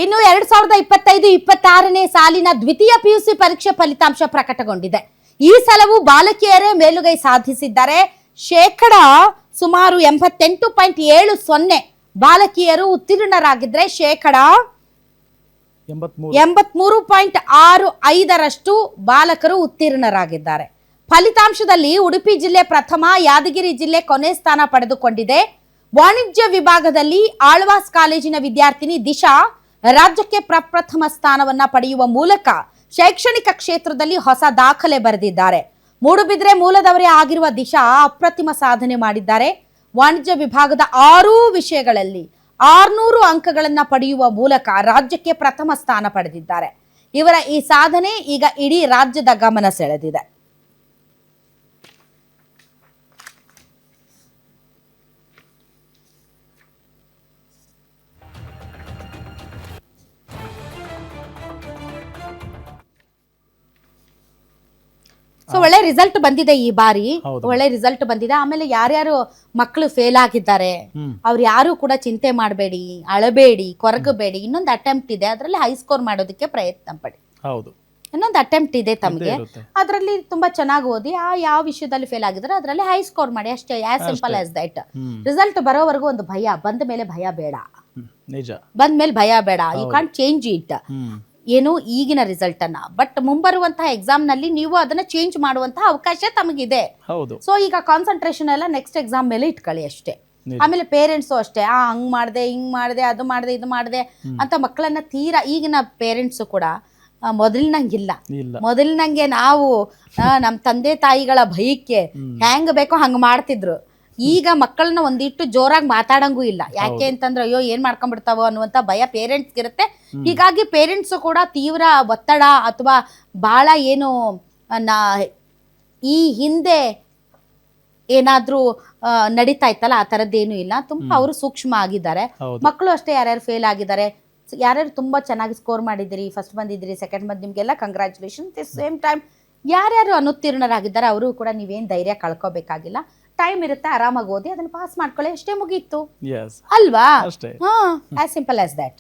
ಇನ್ನು 2025-26ನೇ ಸಾಲಿನ ದ್ವಿತೀಯ ಪಿಯುಸಿ ಪರೀಕ್ಷೆ ಫಲಿತಾಂಶ ಪ್ರಕಟಗೊಂಡಿದೆ. ಈ ಸಲವೂ ಬಾಲಕಿಯರೇ ಮೇಲುಗೈ ಸಾಧಿಸಿದ್ದಾರೆ. ಶೇಕಡ ಸುಮಾರು 88.70 ಬಾಲಕಿಯರು ಉತ್ತೀರ್ಣರಾಗಿದ್ರೆ ಶೇಕಡ 83.65 ಬಾಲಕರು ಉತ್ತೀರ್ಣರಾಗಿದ್ದಾರೆ. ಫಲಿತಾಂಶದಲ್ಲಿ ಉಡುಪಿ ಜಿಲ್ಲೆ ಪ್ರಥಮ, ಯಾದಗಿರಿ ಜಿಲ್ಲೆ ಕೊನೆ ಸ್ಥಾನ ಪಡೆದುಕೊಂಡಿದೆ. ವಾಣಿಜ್ಯ ವಿಭಾಗದಲ್ಲಿ ಆಳ್ವಾಸ್ ಕಾಲೇಜಿನ ವಿದ್ಯಾರ್ಥಿನಿ ದಿಶಾ ರಾಜ್ಯಕ್ಕೆ ಪ್ರಪ್ರಥಮ ಸ್ಥಾನವನ್ನ ಪಡೆಯುವ ಮೂಲಕ ಶೈಕ್ಷಣಿಕ ಕ್ಷೇತ್ರದಲ್ಲಿ ಹೊಸ ದಾಖಲೆ ಬರೆದಿದ್ದಾರೆ. ಮೂಡುಬಿದ್ರೆ ಮೂಲದವರೇ ಆಗಿರುವ ದಿಶಾ ಅಪ್ರತಿಮ ಸಾಧನೆ ಮಾಡಿದ್ದಾರೆ. ವಾಣಿಜ್ಯ ವಿಭಾಗದ 6 ವಿಷಯಗಳಲ್ಲಿ 600 ಅಂಕಗಳನ್ನ ಪಡೆಯುವ ಮೂಲಕ ರಾಜ್ಯಕ್ಕೆ ಪ್ರಥಮ ಸ್ಥಾನ ಪಡೆದಿದ್ದಾರೆ. ಇವರ ಈ ಸಾಧನೆ ಈಗ ಇಡೀ ರಾಜ್ಯದ ಗಮನ ಸೆಳೆದಿದೆ. ಸೊ ಒಳ್ಳೆ ರಿಸಲ್ಟ್ ಬಂದಿದೆ ಈ ಬಾರಿ, ಒಳ್ಳೆ ರಿಸಲ್ಟ್ ಬಂದಿದೆ. ಆಮೇಲೆ ಯಾರ್ಯಾರು ಮಕ್ಕಳು ಫೇಲ್ ಆಗಿದ್ದಾರೆ ಅವ್ರು ಯಾರು ಕೂಡ ಚಿಂತೆ ಮಾಡಬೇಡಿ, ಅಳಬೇಡಿ, ಕೊರಗಬೇಡಿ. ಇನ್ನೊಂದು ಅಟೆಂಪ್ಟ್ ಇದೆ, ಅದರಲ್ಲಿ ಹೈ ಸ್ಕೋರ್ ಮಾಡೋದಕ್ಕೆ ಪ್ರಯತ್ನ ಪಡಿ. ಇನ್ನೊಂದು ಅಟೆಂಪ್ಟ್ ಇದೆ ತಮಗೆ, ಅದರಲ್ಲಿ ತುಂಬಾ ಚೆನ್ನಾಗಿ ಓದಿ ಆ ಯಾವ ವಿಷಯದಲ್ಲಿ ಫೇಲ್ ಆಗಿದ್ರೆ ಅದರಲ್ಲಿ ಹೈ ಸ್ಕೋರ್ ಮಾಡಿ ಅಷ್ಟೇ. As simple as that. Result ಬರೋವರೆಗೂ ಒಂದು ಭಯ, ಬಂದ ಮೇಲೆ ಭಯ ಬೇಡ, ಬಂದ ಮೇಲೆ ಭಯ ಬೇಡ. ಯು ಕಾಂಟ್ ಚೇಂಜ್ ಇಟ್ ಏನು ಈಗಿನ ರಿಸಲ್ಟ್ ಅನ್ನ, ಬಟ್ ಮುಂಬರುವಂತಹ ಎಕ್ಸಾಮ್ ನಲ್ಲಿ ನೀವು ಅದನ್ನ ಚೇಂಜ್ ಮಾಡುವಂತಹ ಅವಕಾಶ ತಮಗಿದೆ. ಸೊ ಈಗ ಕಾನ್ಸಂಟ್ರೇಷನ್ ಎಲ್ಲ ನೆಕ್ಸ್ಟ್ ಎಕ್ಸಾಮ್ ಮೇಲೆ ಇಟ್ಕೊಳ್ಳಿ ಅಷ್ಟೇ. ಆಮೇಲೆ ಪೇರೆಂಟ್ಸು ಅಷ್ಟೇ, ಹಂಗ್ ಮಾಡ್ದೆ, ಹಿಂಗ್ ಮಾಡ್ದೆ, ಅದು ಮಾಡ್ದೆ, ಇದು ಮಾಡ್ದೆ ಅಂತ ಮಕ್ಕಳನ್ನ ತೀರಾ, ಈಗಿನ ಪೇರೆಂಟ್ಸು ಕೂಡ ಮೊದಲಿನಂಗಿಲ್ಲ. ಮೊದಲಿನಂಗೆ ನಾವು ನಮ್ಮ ತಂದೆ ತಾಯಿಗಳ ಭಯಕ್ಕೆ ಹೆಂಗ್ ಬೇಕೋ ಹಂಗ್ ಮಾಡ್ತಿದ್ರು. ಈಗ ಮಕ್ಕಳನ್ನ ಒಂದಿಟ್ಟು ಜೋರಾಗಿ ಮಾತಾಡಂಗೂ ಇಲ್ಲ. ಯಾಕೆ ಅಂತಂದ್ರೆ ಅಯ್ಯೋ ಏನ್ ಮಾಡ್ಕೊಂಡ್ಬಿಡ್ತಾವೋ ಅನ್ನುವಂತ ಭಯ ಪೇರೆಂಟ್ಸ್ ಇರುತ್ತೆ. ಹೀಗಾಗಿ ಪೇರೆಂಟ್ಸ್ ಕೂಡ ತೀವ್ರ ಒತ್ತಡ ಅಥವಾ ಬಹಳ ಏನು ಈ ಹಿಂದೆ ಏನಾದ್ರೂ ನಡೀತಾ ಇತ್ತಲ್ಲ ಆ ತರದ್ದೇನು ಇಲ್ಲ. ತುಂಬಾ ಅವರು ಸೂಕ್ಷ್ಮ ಆಗಿದ್ದಾರೆ. ಮಕ್ಕಳು ಅಷ್ಟೇ, ಯಾರ್ಯಾರು ಫೇಲ್ ಆಗಿದ್ದಾರೆ, ಯಾರ್ಯಾರು ತುಂಬಾ ಚೆನ್ನಾಗಿ ಸ್ಕೋರ್ ಮಾಡಿದಿರಿ, ಫಸ್ಟ್ ಬಂದಿದ್ದೀರಿ, ಸೆಕೆಂಡ್ ಬಂದ್, ನಿಮ್ಗೆಲ್ಲ ಕಂಗ್ರ್ಯಾಚುಲೇಷನ್. ಸೇಮ್ ಟೈಮ್ ಯಾರ್ಯಾರು ಅನುತ್ತೀರ್ಣರಾಗಿದ್ದಾರೆ ಅವರು ಕೂಡ ನೀವೇನ್ ಧೈರ್ಯ ಕಳ್ಕೋಬೇಕಾಗಿಲ್ಲ. ಟೈಮ್ ಇರುತ್ತೆ, ಆರಾಮಾಗಿ ಓದಿ ಅದನ್ನ ಪಾಸ್ ಮಾಡ್ಕೊಳ್ಳಿ ಅಷ್ಟೇ, ಮುಗೀತು ಅಲ್ವಾ? As simple as that.